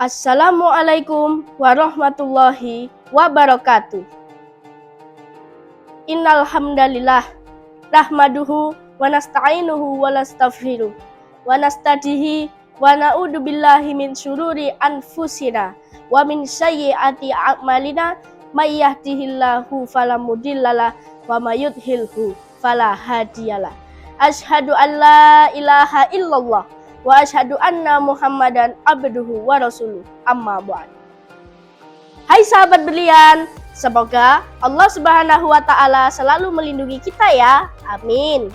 Assalamualaikum warahmatullahi wabarakatuh. Innal hamdalillah nahmaduhu wa nasta'inuhu wa nastaghfiruh wa nasta'dihi wa na'udzu billahi min syururi anfusina wa min sayyiati a'malina may yahdihillahu fala mudhillalah wa may yudhlilhu fala hadiyalah. Asyhadu an la ilaha illallah wa asyhadu anna Muhammadan abduhu wa rasuluh. Amma ba'd. Hai sahabat berlian, semoga Allah Subhanahu wa taala selalu melindungi kita ya. Amin.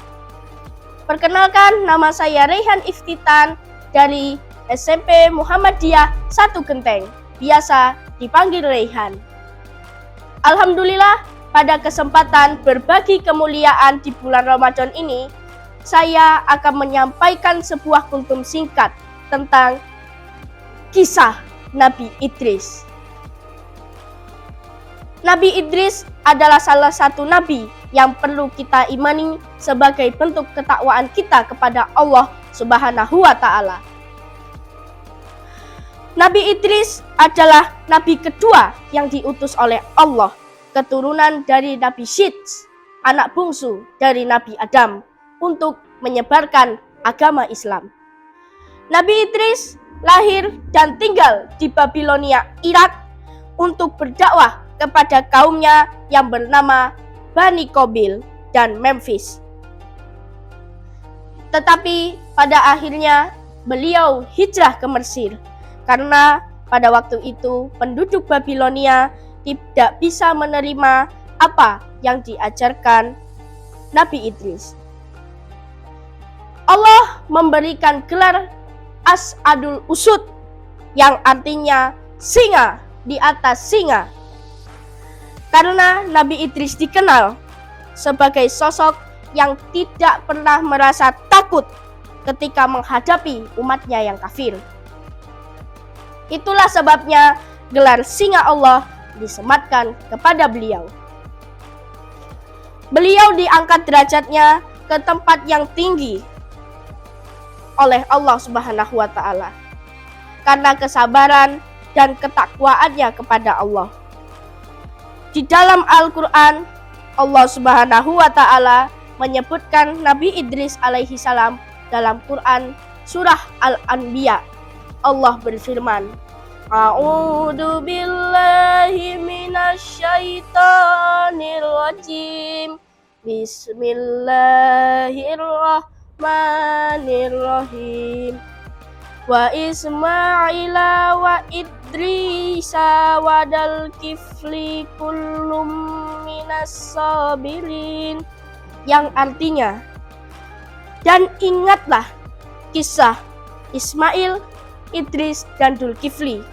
Perkenalkan, nama saya Raihan Iftitan dari SMP Muhammadiyah 1 Genteng, biasa dipanggil Raihan. Alhamdulillah, pada kesempatan berbagi kemuliaan di bulan Ramadan ini, saya akan menyampaikan sebuah kultum singkat tentang kisah Nabi Idris. Nabi Idris adalah salah satu nabi yang perlu kita imani sebagai bentuk ketakwaan kita kepada Allah Subhanahu wa taala. Nabi Idris adalah nabi kedua yang diutus oleh Allah, keturunan dari Nabi Syeds, anak bungsu dari Nabi Adam, untuk menyebarkan agama Islam. Nabi Idris lahir dan tinggal di Babilonia, Irak, untuk berdakwah kepada kaumnya yang bernama Bani Qabil dan Memphis. Tetapi pada akhirnya beliau hijrah ke Mesir karena pada waktu itu penduduk Babilonia tidak bisa menerima apa yang diajarkan Nabi Idris. Allah memberikan gelar As'adul Usud yang artinya singa di atas singa, karena Nabi Idris dikenal sebagai sosok yang tidak pernah merasa takut ketika menghadapi umatnya yang kafir. Itulah sebabnya gelar singa Allah disematkan kepada beliau. Beliau diangkat derajatnya ke tempat yang tinggi oleh Allah Subhanahu wa taala karena kesabaran dan ketakwaannya kepada Allah. Di dalam Al-Qur'an, Allah Subhanahu wa taala menyebutkan Nabi Idris alaihi salam dalam Quran surah Al-Anbiya. Allah berfirman, A'udzu billahi minasyaitonir rajim. Bismillahirrahmanirrahim. Wa Ismaila wa Idrisa wa dal kifli kullum minas sabirin, yang artinya, dan ingatlah kisah Ismail, Idris, dan Dzulkifli.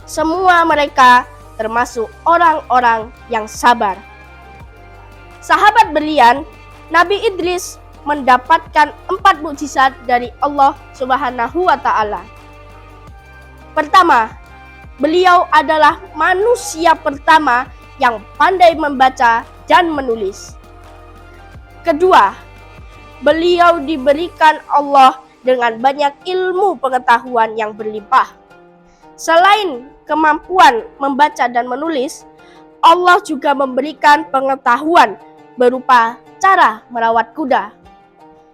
Semua mereka termasuk orang-orang yang sabar. Sahabat berlian, Nabi Idris mendapatkan 4 mukjizat dari Allah Subhanahu wa taala. Pertama, beliau adalah manusia pertama yang pandai membaca dan menulis. Kedua, beliau diberikan Allah dengan banyak ilmu pengetahuan yang berlimpah. Selain kemampuan membaca dan menulis, Allah juga memberikan pengetahuan berupa cara merawat kuda,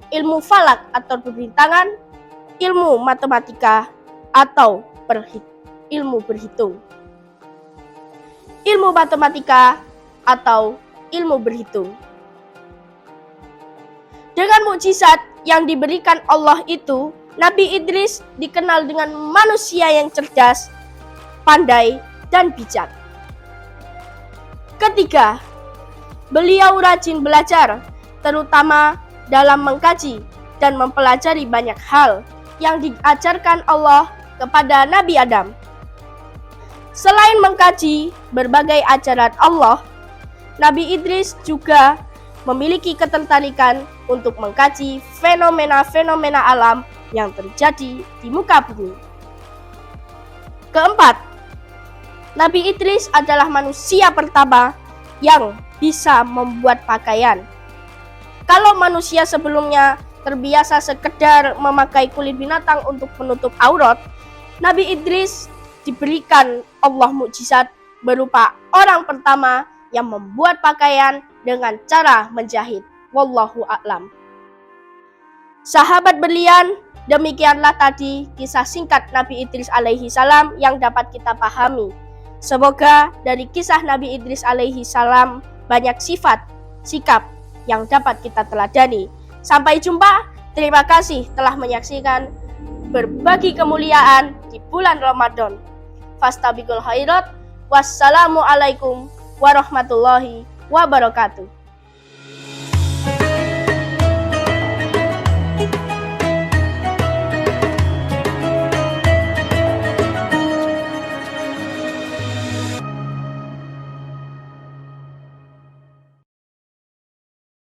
ilmu falak atau perbintangan, ilmu matematika atau ilmu berhitung. Ilmu matematika atau ilmu berhitung. Dengan mukjizat yang diberikan Allah itu, Nabi Idris dikenal dengan manusia yang cerdas, pandai, dan bijak. Ketiga, beliau rajin belajar, terutama dalam mengkaji dan mempelajari banyak hal yang diajarkan Allah kepada Nabi Adam. Selain mengkaji berbagai ajaran Allah, Nabi Idris juga memiliki ketertarikan untuk mengkaji fenomena-fenomena alam yang terjadi di muka bumi. Keempat, Nabi Idris adalah manusia pertama yang bisa membuat pakaian. Kalau manusia sebelumnya terbiasa sekedar memakai kulit binatang untuk menutup aurat, Nabi Idris diberikan Allah mukjizat berupa orang pertama yang membuat pakaian dengan cara menjahit. Wallahu a'lam. Sahabat berlian, demikianlah tadi kisah singkat Nabi Idris alaihi salam yang dapat kita pahami. Semoga dari kisah Nabi Idris alaihi salam banyak sifat, sikap yang dapat kita teladani. Sampai jumpa, terima kasih telah menyaksikan berbagi kemuliaan di bulan Ramadan. Fastabiqul khairat. Wassalamualaikum warahmatullahi wabarakatuh.